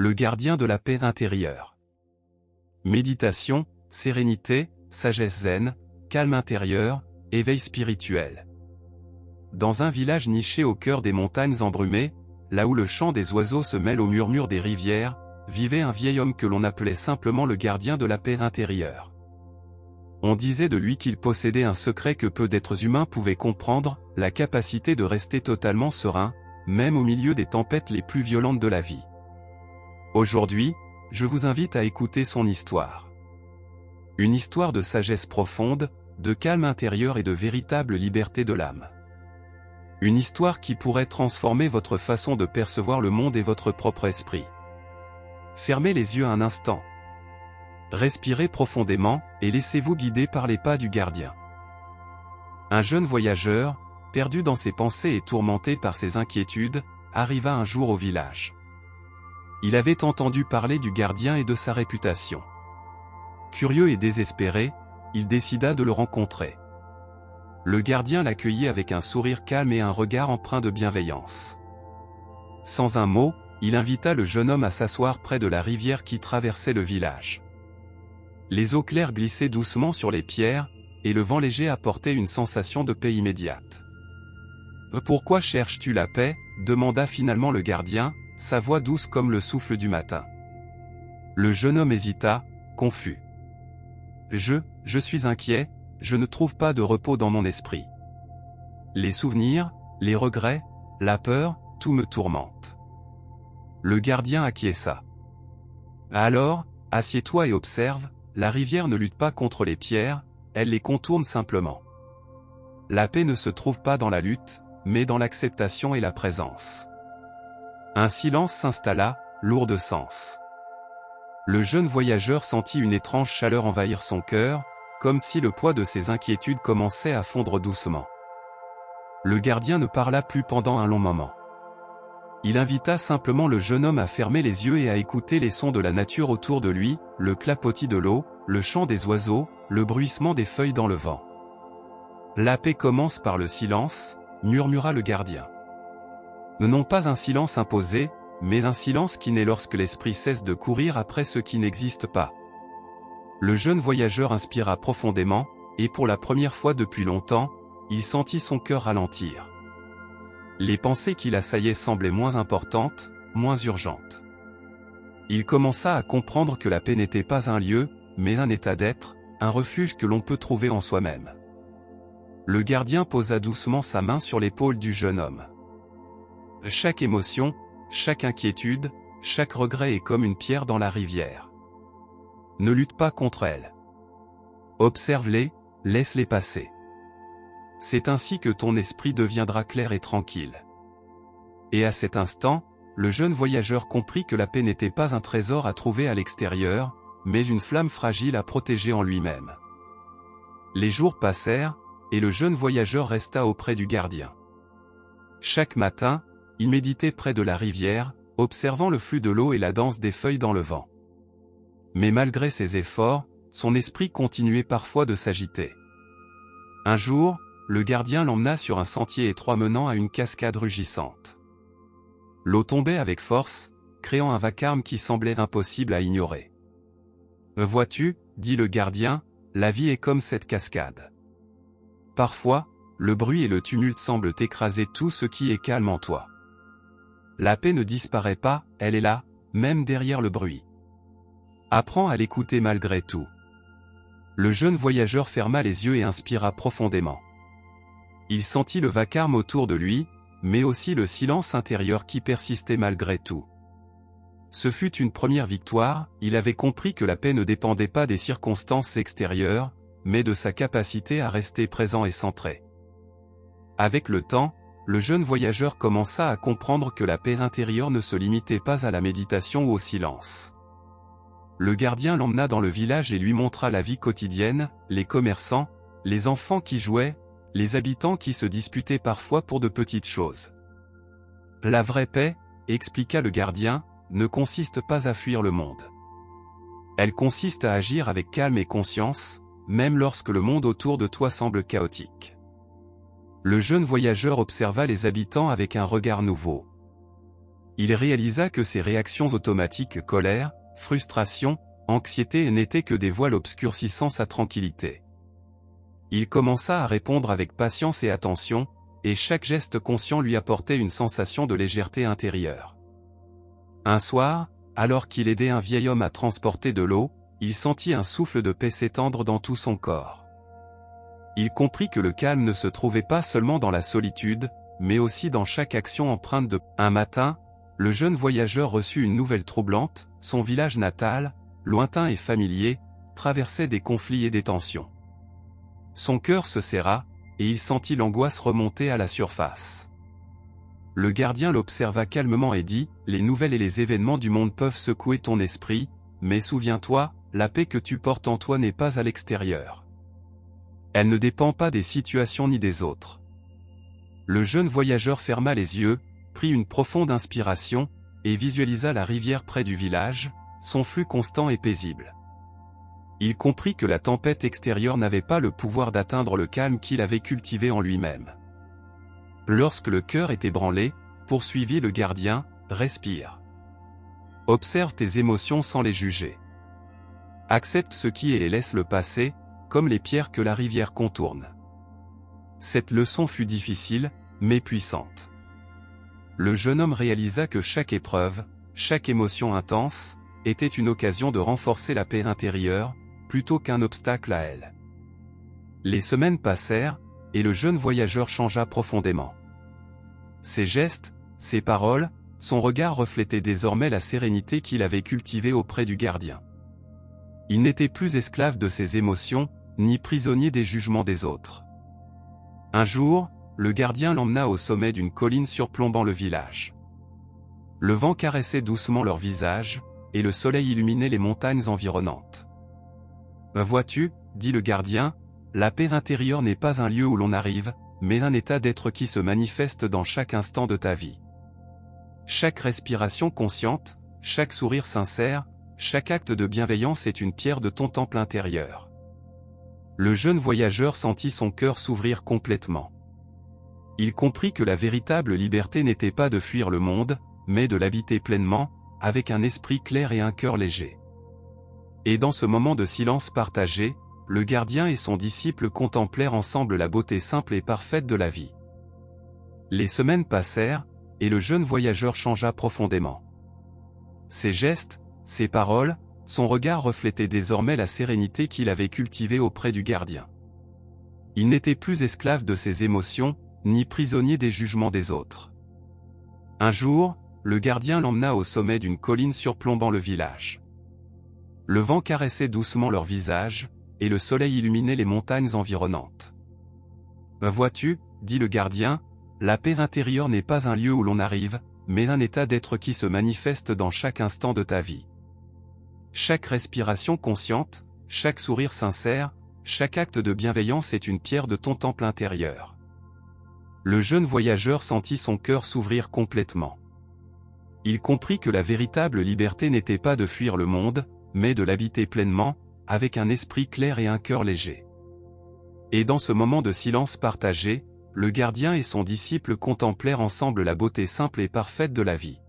le gardien de la paix intérieure. Méditation, sérénité, sagesse zen, calme intérieur, éveil spirituel. Dans un village niché au cœur des montagnes embrumées, là où le chant des oiseaux se mêle au murmure des rivières, vivait un vieil homme que l'on appelait simplement le gardien de la paix intérieure. On disait de lui qu'il possédait un secret que peu d'êtres humains pouvaient comprendre, la capacité de rester totalement serein, même au milieu des tempêtes les plus violentes de la vie. Aujourd'hui, je vous invite à écouter son histoire. Une histoire de sagesse profonde, de calme intérieur et de véritable liberté de l'âme. Une histoire qui pourrait transformer votre façon de percevoir le monde et votre propre esprit. Fermez les yeux un instant. Respirez profondément, et laissez-vous guider par les pas du gardien. Un jeune voyageur, perdu dans ses pensées et tourmenté par ses inquiétudes, arriva un jour au village. Il avait entendu parler du gardien et de sa réputation. Curieux et désespéré, il décida de le rencontrer. Le gardien l'accueillit avec un sourire calme et un regard empreint de bienveillance. Sans un mot, il invita le jeune homme à s'asseoir près de la rivière qui traversait le village. Les eaux claires glissaient doucement sur les pierres, et le vent léger apportait une sensation de paix immédiate. « Pourquoi cherches-tu la paix » demanda finalement le gardien, sa voix douce comme le souffle du matin. Le jeune homme hésita, confus. « Je suis inquiet, je ne trouve pas de repos dans mon esprit. Les souvenirs, les regrets, la peur, tout me tourmente. » Le gardien acquiesça. « Alors, assieds-toi et observe, la rivière ne lutte pas contre les pierres, elle les contourne simplement. La paix ne se trouve pas dans la lutte, mais dans l'acceptation et la présence. » Un silence s'installa, lourd de sens. Le jeune voyageur sentit une étrange chaleur envahir son cœur, comme si le poids de ses inquiétudes commençait à fondre doucement. Le gardien ne parla plus pendant un long moment. Il invita simplement le jeune homme à fermer les yeux et à écouter les sons de la nature autour de lui, le clapotis de l'eau, le chant des oiseaux, le bruissement des feuilles dans le vent. « La paix commence par le silence », murmura le gardien. Non pas un silence imposé, mais un silence qui naît lorsque l'esprit cesse de courir après ce qui n'existe pas. Le jeune voyageur inspira profondément, et pour la première fois depuis longtemps, il sentit son cœur ralentir. Les pensées qui l'assaillaient semblaient moins importantes, moins urgentes. Il commença à comprendre que la paix n'était pas un lieu, mais un état d'être, un refuge que l'on peut trouver en soi-même. Le gardien posa doucement sa main sur l'épaule du jeune homme. Chaque émotion, chaque inquiétude, chaque regret est comme une pierre dans la rivière. Ne lutte pas contre elles. Observe-les, laisse-les passer. C'est ainsi que ton esprit deviendra clair et tranquille. Et à cet instant, le jeune voyageur comprit que la paix n'était pas un trésor à trouver à l'extérieur, mais une flamme fragile à protéger en lui-même. Les jours passèrent, et le jeune voyageur resta auprès du gardien. Chaque matin, il méditait près de la rivière, observant le flux de l'eau et la danse des feuilles dans le vent. Mais malgré ses efforts, son esprit continuait parfois de s'agiter. Un jour, le gardien l'emmena sur un sentier étroit menant à une cascade rugissante. L'eau tombait avec force, créant un vacarme qui semblait impossible à ignorer. « Vois-tu, » dit le gardien, « la vie est comme cette cascade. Parfois, le bruit et le tumulte semblent écraser tout ce qui est calme en toi. La paix ne disparaît pas, elle est là, même derrière le bruit. Apprends à l'écouter malgré tout. » Le jeune voyageur ferma les yeux et inspira profondément. Il sentit le vacarme autour de lui, mais aussi le silence intérieur qui persistait malgré tout. Ce fut une première victoire, il avait compris que la paix ne dépendait pas des circonstances extérieures, mais de sa capacité à rester présent et centré. Avec le temps, le jeune voyageur commença à comprendre que la paix intérieure ne se limitait pas à la méditation ou au silence. Le gardien l'emmena dans le village et lui montra la vie quotidienne, les commerçants, les enfants qui jouaient, les habitants qui se disputaient parfois pour de petites choses. La vraie paix, expliqua le gardien, ne consiste pas à fuir le monde. Elle consiste à agir avec calme et conscience, même lorsque le monde autour de toi semble chaotique. Le jeune voyageur observa les habitants avec un regard nouveau. Il réalisa que ses réactions automatiques colère, frustration, anxiété n'étaient que des voiles obscurcissant sa tranquillité. Il commença à répondre avec patience et attention, et chaque geste conscient lui apportait une sensation de légèreté intérieure. Un soir, alors qu'il aidait un vieil homme à transporter de l'eau, il sentit un souffle de paix s'étendre dans tout son corps. Il comprit que le calme ne se trouvait pas seulement dans la solitude, mais aussi dans chaque action empreinte de... Un matin, le jeune voyageur reçut une nouvelle troublante, son village natal, lointain et familier, traversait des conflits et des tensions. Son cœur se serra, et il sentit l'angoisse remonter à la surface. Le gardien l'observa calmement et dit, « Les nouvelles et les événements du monde peuvent secouer ton esprit, mais souviens-toi, la paix que tu portes en toi n'est pas à l'extérieur. Elle ne dépend pas des situations ni des autres. » Le jeune voyageur ferma les yeux, prit une profonde inspiration, et visualisa la rivière près du village, son flux constant et paisible. Il comprit que la tempête extérieure n'avait pas le pouvoir d'atteindre le calme qu'il avait cultivé en lui-même. Lorsque le cœur est ébranlé, poursuivit le gardien, respire. Observe tes émotions sans les juger. Accepte ce qui est et laisse le passé, comme les pierres que la rivière contourne. Cette leçon fut difficile, mais puissante. Le jeune homme réalisa que chaque épreuve, chaque émotion intense, était une occasion de renforcer la paix intérieure, plutôt qu'un obstacle à elle. Les semaines passèrent, et le jeune voyageur changea profondément. Ses gestes, ses paroles, son regard reflétaient désormais la sérénité qu'il avait cultivée auprès du gardien. Il n'était plus esclave de ses émotions, ni prisonnier des jugements des autres. Un jour, le gardien l'emmena au sommet d'une colline surplombant le village. Le vent caressait doucement leurs visages, et le soleil illuminait les montagnes environnantes. « Vois-tu, dit le gardien, la paix intérieure n'est pas un lieu où l'on arrive, mais un état d'être qui se manifeste dans chaque instant de ta vie. Chaque respiration consciente, chaque sourire sincère, chaque acte de bienveillance est une pierre de ton temple intérieur. » Le jeune voyageur sentit son cœur s'ouvrir complètement. Il comprit que la véritable liberté n'était pas de fuir le monde, mais de l'habiter pleinement, avec un esprit clair et un cœur léger. Et dans ce moment de silence partagé, le gardien et son disciple contemplèrent ensemble la beauté simple et parfaite de la vie. Les semaines passèrent, et le jeune voyageur changea profondément. Ses gestes, ses paroles, son regard reflétait désormais la sérénité qu'il avait cultivée auprès du gardien. Il n'était plus esclave de ses émotions, ni prisonnier des jugements des autres. Un jour, le gardien l'emmena au sommet d'une colline surplombant le village. Le vent caressait doucement leurs visages, et le soleil illuminait les montagnes environnantes. « Vois-tu, dit le gardien, la paix intérieure n'est pas un lieu où l'on arrive, mais un état d'être qui se manifeste dans chaque instant de ta vie. Chaque respiration consciente, chaque sourire sincère, chaque acte de bienveillance est une pierre de ton temple intérieur. » Le jeune voyageur sentit son cœur s'ouvrir complètement. Il comprit que la véritable liberté n'était pas de fuir le monde, mais de l'habiter pleinement, avec un esprit clair et un cœur léger. Et dans ce moment de silence partagé, le gardien et son disciple contemplèrent ensemble la beauté simple et parfaite de la vie.